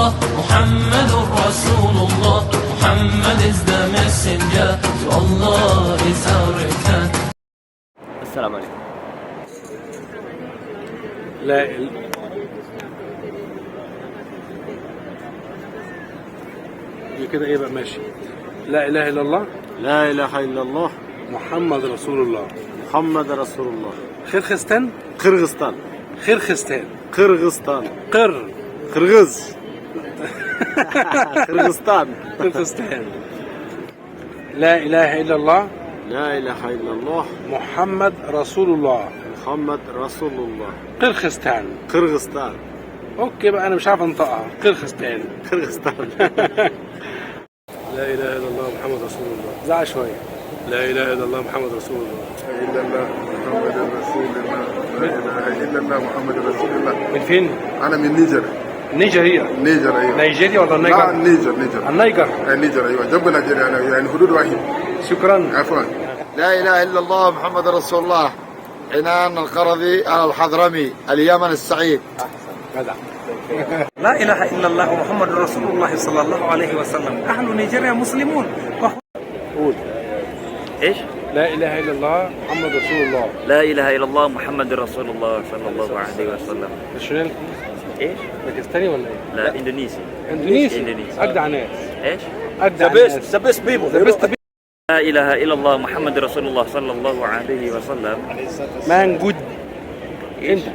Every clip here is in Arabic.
illallah, Muhammadur Rasulullah. Muhammad is the messenger, to Allah is our return. السلام عليكم. لا كده ايه بقى ماشي. لا اله الا الله، لا إله إلا الله محمد رسول الله. محمد رسول الله. خرخستان، قرغستان. خرخستان، قرغستان. قرغز. قرغستان. خرخستان. لا اله الا الله، لا إله إلا الله محمد رسول الله. محمد رسول الله. قرخستان. قرغستان. اوكي بقى انا مش عارف انطقها. قرخستان. قرغستان. لا اله الا الله محمد رسول الله. زعل شويه. لا اله الا الله محمد رسول الله. إلا الله محمد رسول الله. لا إله إلا الله محمد رسول الله. من فين؟ أنا من نيجر. نيجيريا. نيجر أيوة. نيجيريا ولا لا النيجر؟ نيجر. النيجر. نيجر أيوة جنب نيجيريا يعني حدود واحد. شكرا. عفوا. لا إله إلا الله محمد رسول الله. عنان القرظي الحضرمي اليمن السعيد. جدع. لا إله إلا الله محمد رسول الله صلى الله عليه وسلم. أهل نيجيريا مسلمون. قول. ايش؟ لا اله الا الله محمد رسول الله. لا اله الا الله محمد رسول الله صلى الله عليه وسلم. ناشونال ايش؟ باكستاني ولا ايه؟ لا اندونيسي. اندونيسي. اجدع ناس. ايش؟ اجدع ناس. The best people. لا اله الا الله محمد رسول الله صلى الله عليه وسلم. مان جود. انت.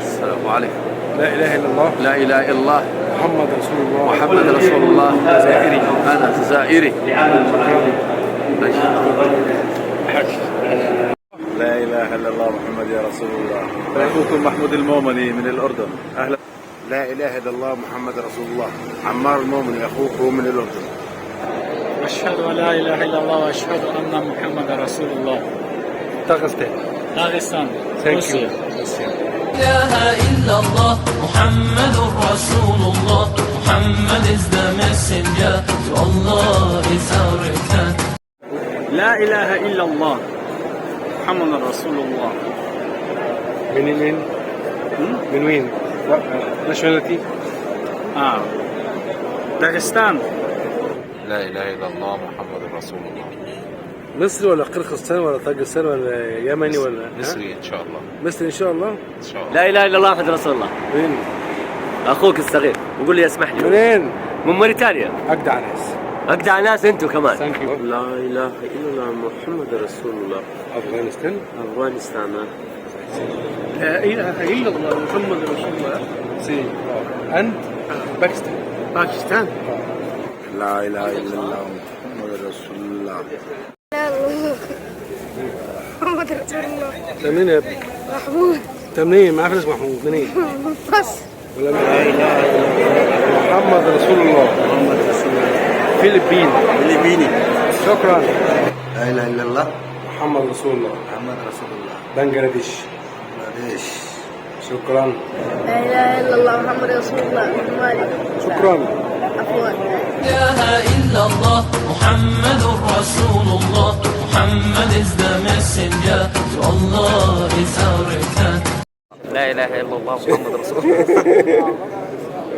السلام عليكم. لا اله الا الله لا إله إلا الله محمد رسول الله. محمد رسول الله. جزائري. أنا جزائري. لا إله إلا الله محمد يا رسول الله. أخوكم محمود المومني من الأردن. أهلا. لا إله إلا الله محمد رسول الله. عمار المومني أخوكم من الأردن. أشهد أن لا إله إلا الله وأشهد أن محمد رسول الله. داغستان. داغستان. روسيا. La ilaha illallah, Muhammadur Rasulullah. Muhammad is the messenger, to Allah is our return. لا إله إلا الله محمد رسول الله. من وين؟ ناشوناليتي؟ داغستان. لا إله إلا الله محمد رسول الله. مصري ولا قرقستان ولا طاجستان ولا يمني ولا مصري إن شاء الله. مصري ان شاء الله. إن شاء الله. لا اله الا الله محمد رسول الله. وين؟ اخوك الصغير وقول لي اسمح لي. منين؟ من موريتانيا. اجدع ناس. اجدع ناس انتم كمان. ثانك يو. لا إله إلا الله محمد رسول الله. افغانستان. أفغانستان. لا إله إلا الله محمد رسول الله. سي. انت؟ باكستان. باكستان. لا إله إلا الله محمد رسول الله. محمد رسول الله. انت منين يا ابني؟ محمود. انت منين؟ ما عارف اسمه محمود منين؟ بس. ولا لا اله الا الله محمد رسول الله. محمد رسول الله. فلبيني. شكرا. لا إله إلا الله محمد رسول الله. محمد رسول الله. بنجلاديش. شكرا. لا إله إلا الله محمد رسول الله. مالك. شكرا. عفوا. La ilaha illallah, Muhammadur Rasulullah. Muhammad is the messenger, to Allah is our return. لا اله الا الله محمد رسول الله.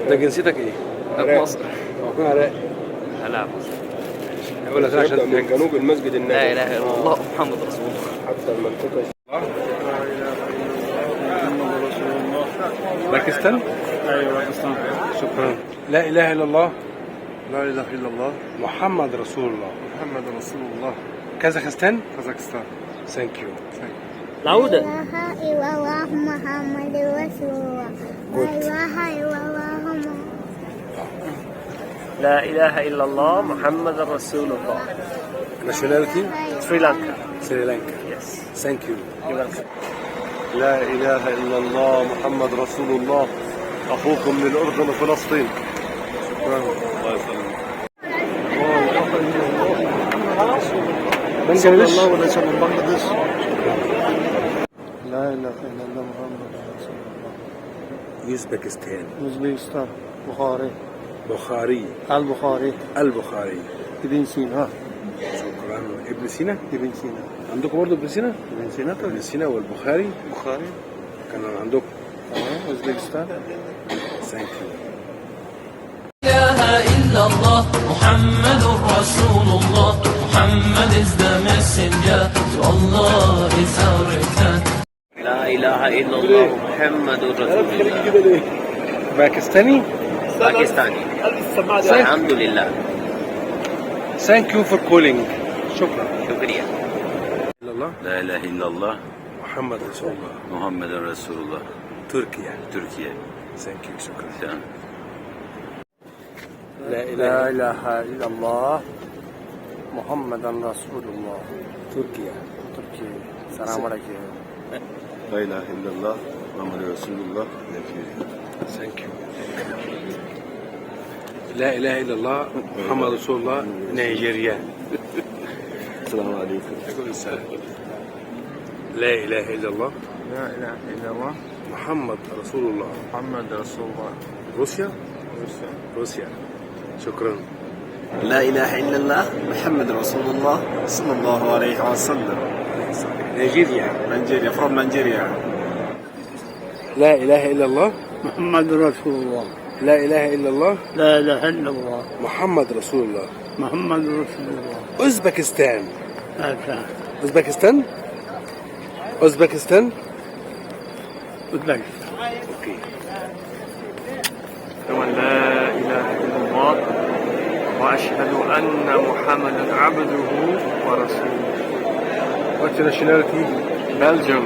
ده جنسيتك ايه؟ مصر. اكون عراقي. لا مصر. اقول لك عشان من جنوب المسجد النبوي. لا اله الا الله محمد رسول الله. حتى المنطقة. باكستان؟ أيوة باكستان. شكرا. لا اله الا الله لا إله إلا الله محمد رسول الله. محمد رسول الله. كازاخستان؟ كازاخستان. ثانك يو. العودة. لا إله إلا الله محمد رسول الله. لا إله إلا الله محمد. لا اله الا الله محمد رسول الله. ناشوناليتي؟ سريلانكا. سريلانكا. يس. ثانك يو. لا إله إلا الله محمد رسول الله. أخوكم من الأردن وفلسطين. شكرا. الله يسلمك. بنجلاديش. بنغلاديش. لا إله إلا الله محمد رسول الله. يوزبكستان. أوزبكستان. بخاري. بخاري. البخاري. ابن سينا. شكرا. ابن سينا؟ ابن سينا. عندكم برضه ابن سينا؟ ابن سينا. ابن سينا والبخاري بخاري. كانوا عندكم. Uzbekistan. Thank you. لا إله إلا الله محمد رسول الله Muhammad is the messenger so Allah is our return لا إله إلا الله محمد رسول الله. Pakistani. Pakistani. Alhamdulillah. Thank you for calling. شكرا. شكرا. الله. لا إله إلا الله محمد رسول الله. محمد رسول الله. تركيا. تركيا. Thank you. شكرا. تمام. لا إله إلا الله محمد رسول الله. تركيا. تركيا. السلام عليكم. لا إله إلا الله محمد رسول الله. Thank you. لا إله إلا الله محمد رسول الله. نيجيريا. السلام عليكم. لا إله إلا الله لا إله إلا الله محمد رسول الله. محمد رسول الله. روسيا. روسيا. شكرا. لا إله إلا الله محمد رسول الله صلى الله عليه وسلم. نيجيريا. نيجيريا from Nigeria. لا إله إلا الله محمد رسول الله. لا إله إلا الله لا إله إلا الله محمد رسول الله. محمد رسول الله. أوزبكستان. هذا أوزبكستان. أوزبكستان. أوزبكستان. أوكي. لا إله إلا الله وأشهد أن محمدا عبده ورسوله. What's your nationality? Belgium.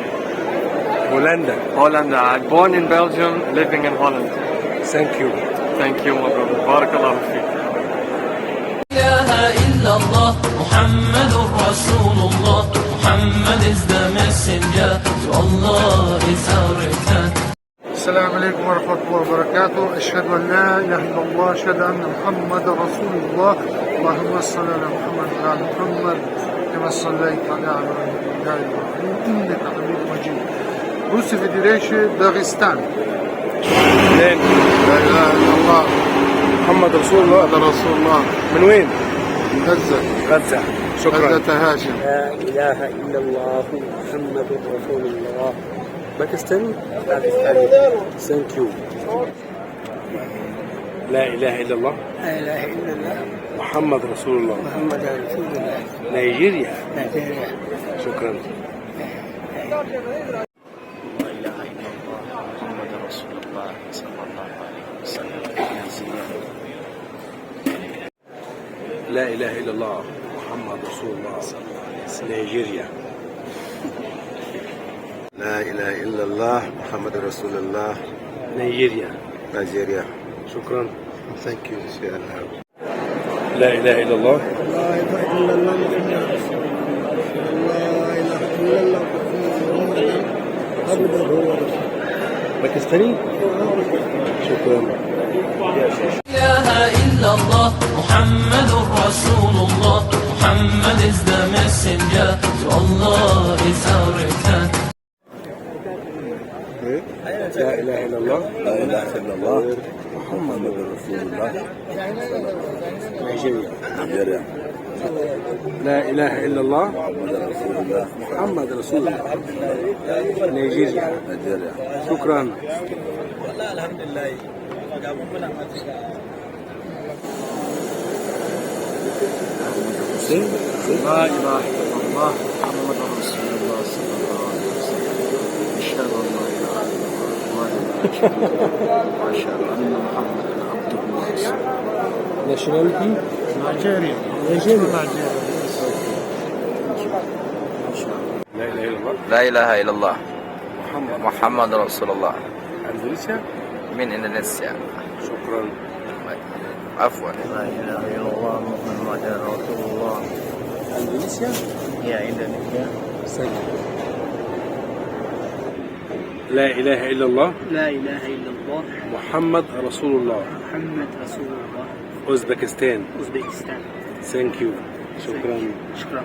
Holland. Holland. I'm born in Belgium, living in Holland. Thank you. Thank you, my brother. بارك الله فيك. لا إله إلا الله محمد رسول الله Muhammad is the messenger so Allah is our return السلام عليكم ورحمة الله وبركاته. أشهد أن لا إله إلا الله أشهد أن محمد رسول الله. اللهم صل على محمد وعلى محمد كما صليت على إبراهيم إنك حميد مجيد. روسيا فيدريشن داغستان. لا إله إلا الله محمد رسول الله. محمد رسول الله. من وين؟ من غزة. غزة. شكرا. غزة هاشم. لا إله إلا الله محمد رسول الله. باكستان. Thank you. لا إله إلا الله لا إله إلا الله محمد رسول الله. محمد رسول الله. نيجيريا. نيجيريا. شكرا. لا إله إلا الله محمد رسول الله صلى الله عليه وسلم. لا إله إلا الله محمد رسول الله. نيجيريا. لا إله إلا الله محمد رسول الله. نيجيريا. نيجيريا. شكرا. Thank you. لا إله إلا الله لا إله إلا الله محمد رسول الله. لا إله إلا الله محمد عبده ورسوله. باكستاني. شكرا. لا إله إلا الله محمد رسول الله Muhammad is the messenger so Allah is our return لا إله إلا الله. لا إله إلا الله محمد رسول الله. نيجيريا. نيجيريا. لا إله إلا الله محمد رسول الله. محمد رسول الله. نيجيريا. نيجيريا. شكرا. لا إله إلا الله محمد رسول الله صلى الله عليه وسلم. أشهد أن لا إله إلا الله وأشهد أن محمدا عبده ورسوله. Nationality. نيجيريا. لا إله إلا الله. لا إله إلا الله محمد. محمد رسول الله. أندونيسيا. من إندونيسيا. شكرا. عفوا. لا إله إلا الله محمد رسول الله. أندونيسيا. يا إندونيسيا. لا إله إلا الله لا إله إلا الله محمد رسول الله. محمد رسول الله. أوزبكستان. أوزبكستان. Thank you. شكرا. شكرا.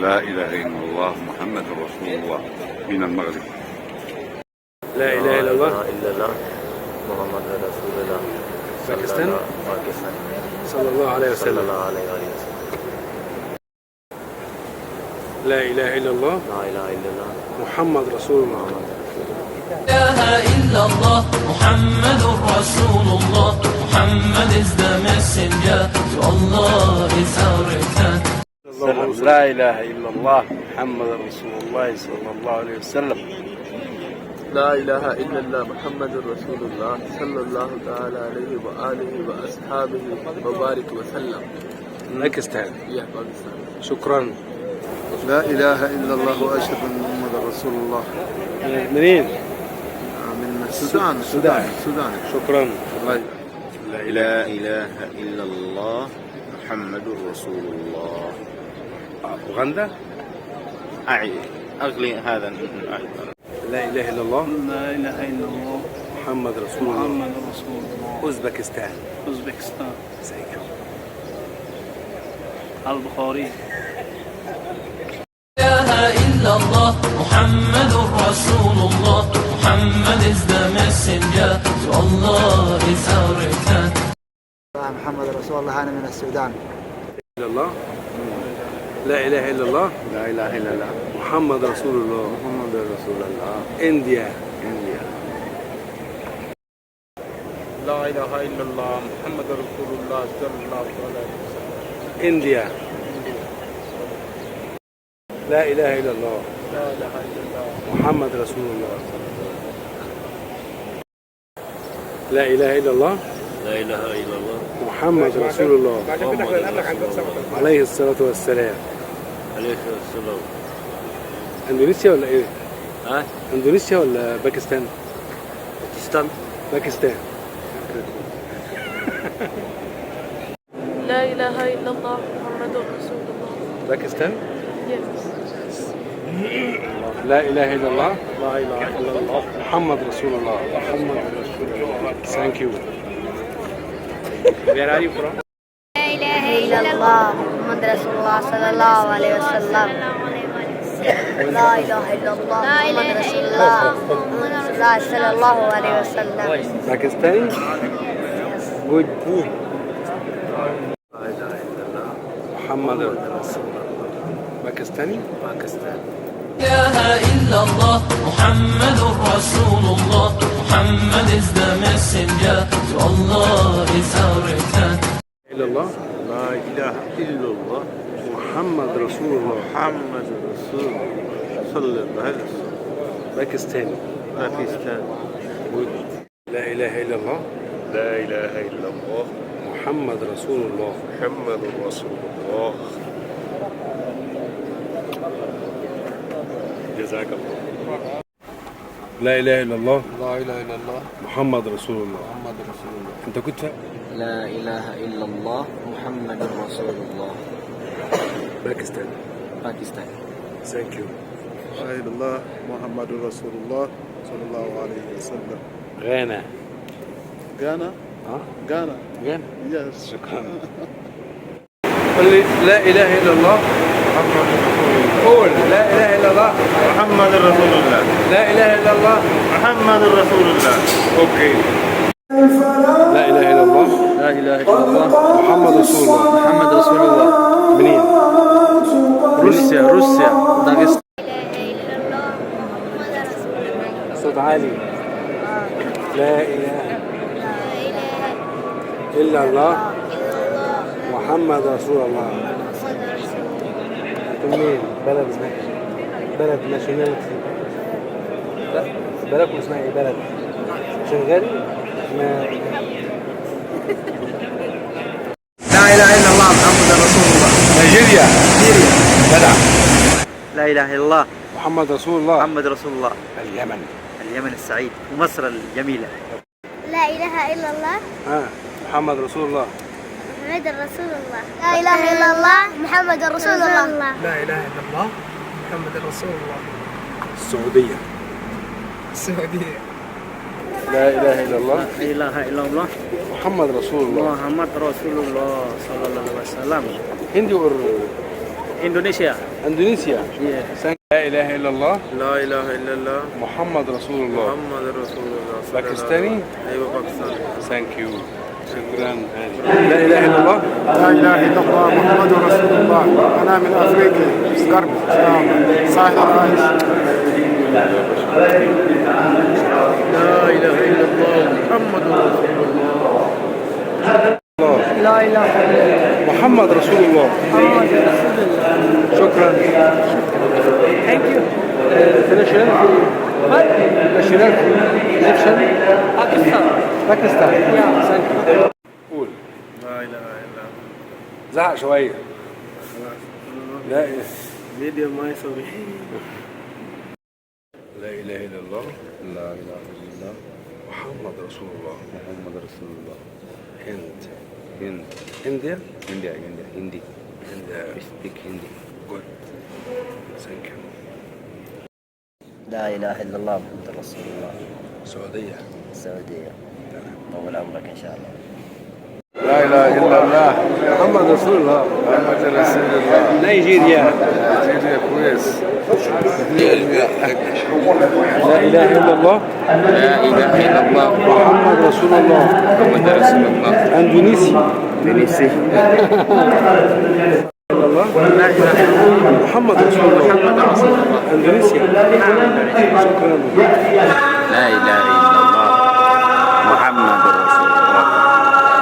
لا إله إلا الله محمد رسول الله من المغرب. لا إله إلا الله إلا الله محمد رسول الله. باكستان. باكستان. صلى الله عليه صلى وسلم. الله عليه وسلم. لا إله إلا الله لا إله إلا الله محمد رسول الله. لا إله إلا الله محمد رسول الله Muhammad is the messenger to Allah is our return لا إله إلا الله محمد رسول الله صلى الله عليه وسلم لا إله إلا الله محمد رسول الله صلى الله تعالى عليه وآله وأصحابه وبارك وسلم. باكستان. باكستان. شكرا. لا إله إلا الله وأشهد أن محمد رسول الله. منين؟ من السودان. السودان. شكرا. لا إله إلا الله محمد رسول الله. أوغندا؟ أغلي هذا. لا إله إلا الله. لا إله إلا الله محمد رسول الله. محمد رسول الله. أوزبكستان. أوزبكستان. البخاري. لا إله إلا الله محمد رسول الله Muhammad is the messenger to Allah is our return محمد رسول الله أنا من السودان. إلا الله. لا إله إلا الله. لا إله إلا الله محمد رسول الله. محمد رسول الله. إنديا. لا إله إلا الله محمد رسول الله صلى الله عليه وسلم. إنديا. لا إله إلا الله. لا إله إلا الله محمد رسول الله. لا إله إلا الله. لا إله إلا الله محمد رسول الله عليه الصلاة والسلام. عليه السلام. اندونيسيا ولا ايه؟ ها؟ اندونيسيا ولا باكستان؟ باكستان. باكستان. لا إله إلا الله محمد رسول الله. باكستان؟ Yes. لا إله إلا الله. لا إله إلا الله محمد رسول الله. محمد رسول الله. Thank you. Where are you from? لا إله إلا الله محمد رسول الله صلى الله عليه وسلم. لا إله إلا الله محمد رسول الله صلى الله عليه وسلم. Pakistani? Good. لا إله إلا الله محمد رسول الله. Pakistani? باكستان. لا إله إلا الله محمد رسول الله Muhammad is the messenger to Allah is our return إلا الله. لا إله إلا الله محمد رسول الله. محمد رسول الله صلى الله عليه وسلم. باكستاني. باكستان. Good. لا إله إلا الله. لا إله إلا الله محمد رسول الله. محمد رسول الله. جزاك الله. لا إله إلا الله. لا إله إلا الله محمد رسول الله. محمد رسول الله. أنت كنت لا إله إلا الله محمد رسول الله. باكستان. باكستان. Thank you. لا إله إلا الله محمد رسول الله صلى الله عليه وسلم. غانا. غانا. ها؟ غانا. غانا. Yes. شكرا. قل لي لا إله إلا الله. قول لا إله إلا الله. محمد رسول الله. لا إله إلا الله. محمد رسول الله. أوكي. لا إله إلا الله. لا إله إلا الله محمد رسول الله. محمد رسول الله. منين؟ روسيا داغستان. صوت عالي. لا إله إلا الله محمد رسول الله. منين؟ بلد اسمها ايه؟ بلد ناشوناليتي. لا بلدكم اسمها ايه؟ بلد شنغالي؟ لا إله إلا الله محمد رسول الله. نيجيريا. جدع. لا إله إلا الله محمد رسول الله. محمد رسول الله. اليمن. اليمن السعيد ومصر الجميلة. لا إله إلا الله ها محمد رسول الله. محمد رسول الله. لا إله إلا الله محمد رسول الله. لا إله إلا الله محمد رسول الله. السعودية. السعودية. لا إله إلا الله لا إله إلا الله محمد رسول الله. محمد رسول الله صلى الله عليه وسلم. هندي or إندونيسيا. Indonesia. Yeah. لا إله إلا الله لا إله إلا الله محمد رسول الله. محمد رسول الله. باكستاني. أيوة باكستاني. Thank you. شكرا. لا إله إلا الله. لا إله إلا الله محمد رسول الله. أنا من أفريقيا غرب ساحل الرئيس. لا إله لا إله إلا الله محمد رسول الله. محمد رسول الله. شكرا. Thank you. nationality. What? nationality. Egyptian. Pakistan. Pakistan. Yeah. Thank you. قول. لا اله الا الله. زعق شوية. لا فيديو ما يسوي. لا إله إلا الله. لا إله إلا الله محمد رسول الله. محمد رسول الله. هند. Hind. India. India. Hindi. And We speak Hindi. good. Thank you. لا إله إلا الله محمد رسول الله. سعودية. السعودية. طول عمرك إن شاء الله. لا اله الا الله محمد رسول الله. محمد رسول الله. نيجيريا. نيجيريا كويس. لا إله إلا الله. لا إله إلا الله محمد رسول الله. محمد رسول الله. أندونيسيا. إندونيسيا. الله. لا إله إلا الله. محمد رسول الله. محمد رسول الله. أندونيسيا. شكرا. لا إله إلا الله محمد رسول الله.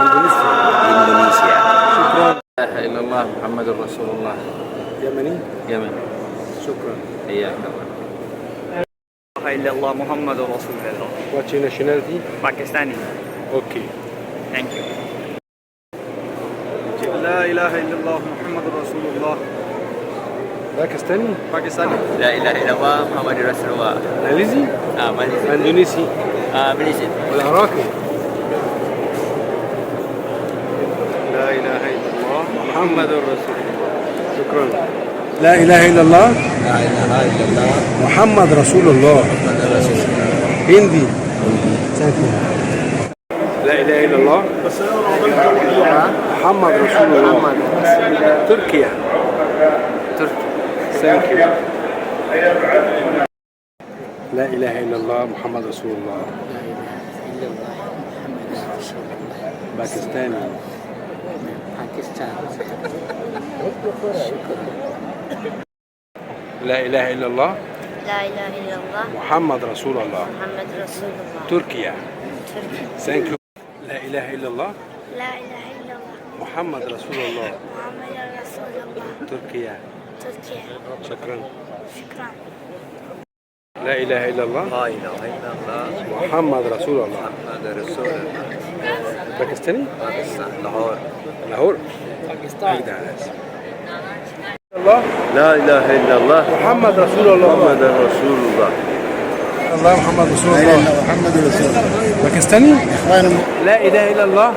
أندونيسيا. إندونيسيا. شكرا. لا إله إلا الله محمد رسول الله. يمني. يمن. شكرا. إياك الله. لا إله إلا الله محمد رسول الله. What's your nationality? Pakistani. Okay. Thank you. لا إله إلا الله محمد رسول الله. باكستاني. باكستاني. لا إله إلا الله محمد رسول الله. ماليزي. ماليزيا. أندونيسي. ماليزيا. العراقي. لا إله إلا الله محمد رسول الله. شكرا. لا إله إلا الله. لا إله إلا الله محمد رسول الله. محمد رسول الله. هندي. لا إله إلا الله. محمد رسول الله. تركيا. Thank you. لا إله إلا الله محمد رسول الله. لا إله إلا الله محمد رسول الله. باكستاني. باكستان. لا إله إلا الله. لا إله إلا الله محمد رسول الله. محمد رسول الله. تركيا. تركيا. Thank you. لا إله إلا الله. لا إله إلا الله محمد رسول الله. محمد رسول الله. تركيا. تركيا. شكرا. شكرا. لا إله إلا الله. لا إله إلا الله محمد رسول الله. محمد رسول الله. باكستاني. باكستان. لاهور. لاهور. باكستان. الله. لا اله الا الله محمد رسول الله. محمد رسول الله. الله محمد رسول الله. محمد رسول الله. باكستاني. إخوان لا إله إلا الله.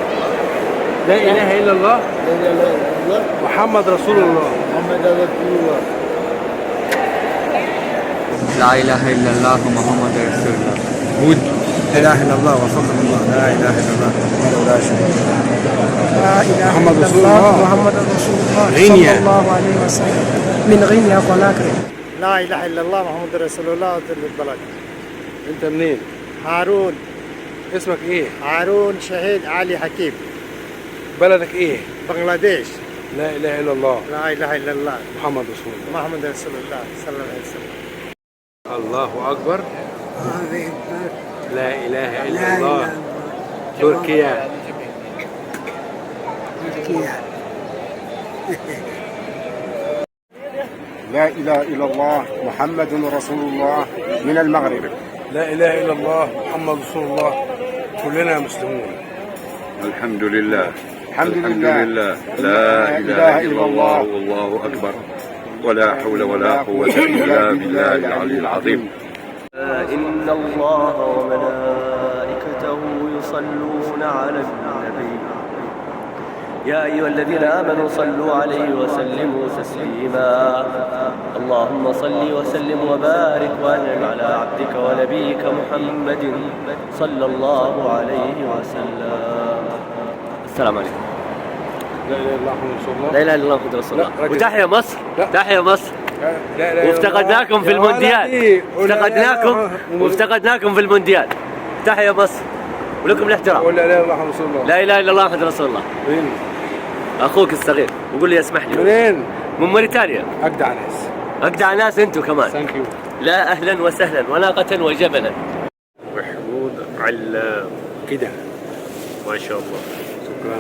لا إله إلا الله. لا إله إلا الله محمد رسول الله. محمد رسول الله. لا إله إلا الله محمد رسول الله. بود. لا إله إلا الله وفقر الله. لا إله إلا الله ولا شريك له. لا إله محمد إلا رسول الله الله. محمد رسول الله غينيا. صلى الله عليه وسلم من غينيا كوناكري. لا إله إلا الله محمد رسول الله البلد. أنت منين؟ هارون. اسمك إيه؟ هارون شهيد علي حكيم. بلدك إيه؟ بنغلاديش. لا إله إلا الله. لا إله إلا الله محمد رسول الله. محمد رسول الله صلى الله عليه وسلم. الله أكبر. لا إله إلا الله. تركيا. لا اله الا الله محمد رسول الله من المغرب. لا إله إلا الله محمد رسول الله. كلنا مسلمون. الحمد لله. الحمد لله. لا إله إلا الله والله أكبر ولا حول ولا قوة إلا بالله العلي العظيم. إن الله وملائكته يصلون على النبي يا أيها الذين آمنوا صلوا عليه وسلموا تسليما اللهم صل وسلم وبارك وأنعم على عبدك ونبيك محمد صلى الله عليه وسلم. السلام عليكم. لا إله إلا الله محمد رسول الله. لا إله إلا الله محمد رسول الله. لا، وتحيا مصر. لا. تحيا مصر. لا إله إلا الله. وافتقدناكم في يا المونديال. ولدي. وافتقدناكم في المونديال. تحيا مصر ولكم الاحترام. لا إله إلا الله محمد رسول الله. لا إله إلا الله محمد رسول الله. منين؟ أخوك الصغير وقول لي اسمح لي. منين؟ من موريتانيا. أجدع ناس. أجدع ناس أنتم كمان. ثانك يو. لا أهلا وسهلا وناقة وجبلا. محمود علام كده. ما شاء الله. شكرا.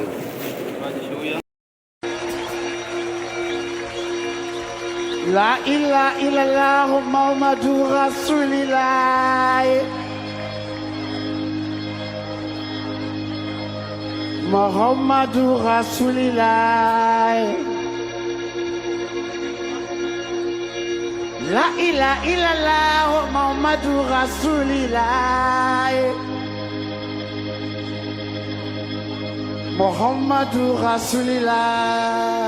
لا إله إلا الله محمد رسول الله محمد رسول الله لا إله إلا الله محمد رسول الله محمد رسول الله